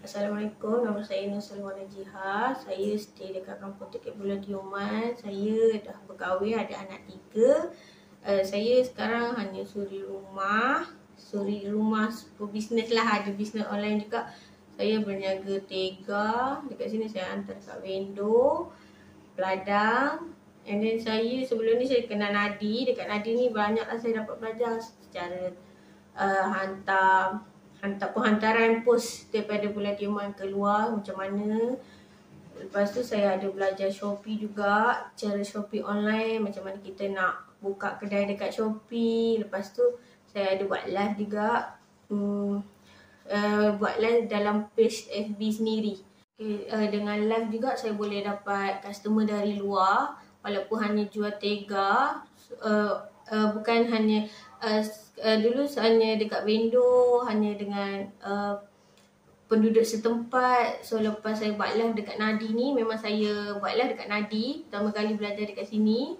Assalamualaikum, nama saya Nur Salwana Jiha. Saya stay dekat kampung Tekek Bulan Tioman. Saya dah berkahwin, ada anak 3. Saya sekarang hanya suri rumah berbisnes lah, ada bisnes online juga. Saya berniaga tega. Dekat sini saya hantar kat vendor, peladang. And then saya sebelum ni saya kenal Nadi. Dekat Nadi ni banyaklah saya dapat belajar secara penghantaran pos daripada Bulan Tioman keluar macam mana. Lepas tu saya ada belajar Shopee juga, cara Shopee online, macam mana kita nak buka kedai dekat Shopee. Lepas tu saya ada buat live juga, buat live dalam page FB sendiri. Dengan live juga saya boleh dapat customer dari luar, walaupun hanya jual tega. Bukan hanya dulu hanya dekat vendor, hanya dengan penduduk setempat. So lepas saya buat live dekat Nadi ni, memang saya buat live dekat Nadi, pertama kali belajar dekat sini.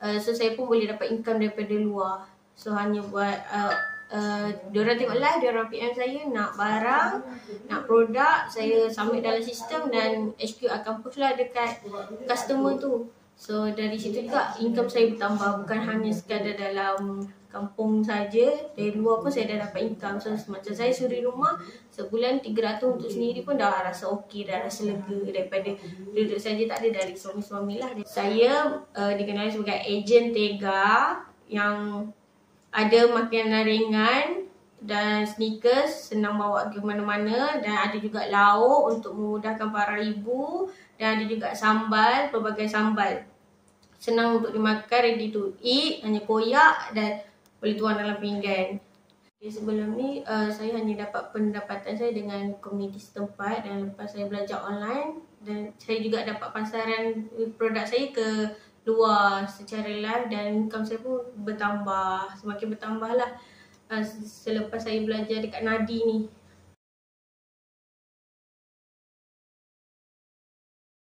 So saya pun boleh dapat income daripada luar. So hanya buat diorang tengok live, diorang PM saya nak barang, nak produk, saya submit dalam sistem dan HQ akan push lah dekat customer tu. So dari situ juga income saya bertambah, bukan hanya sekadar dalam kampung saja, dari luar pun saya dah dapat income. So macam saya suri rumah, sebulan 300 untuk sendiri pun dah rasa okey, dah rasa lega daripada duduk saja tak ada dari suami-suami lah. Saya dikenali sebagai ejen tega yang ada makanan ringan dan sneakers, senang bawa ke mana-mana, dan ada juga lauk untuk memudahkan para ibu, dan ada juga sambal, pelbagai sambal. Senang untuk dimakan, ready to eat, hanya koyak dan boleh tuang dalam pinggan. Sebelum ni saya hanya dapat pendapatan saya dengan komuniti setempat, dan lepas saya belajar online, dan saya juga dapat pasaran produk saya ke luar secara live, dan income saya pun bertambah, semakin bertambah lah selepas saya belajar dekat Nadi ni.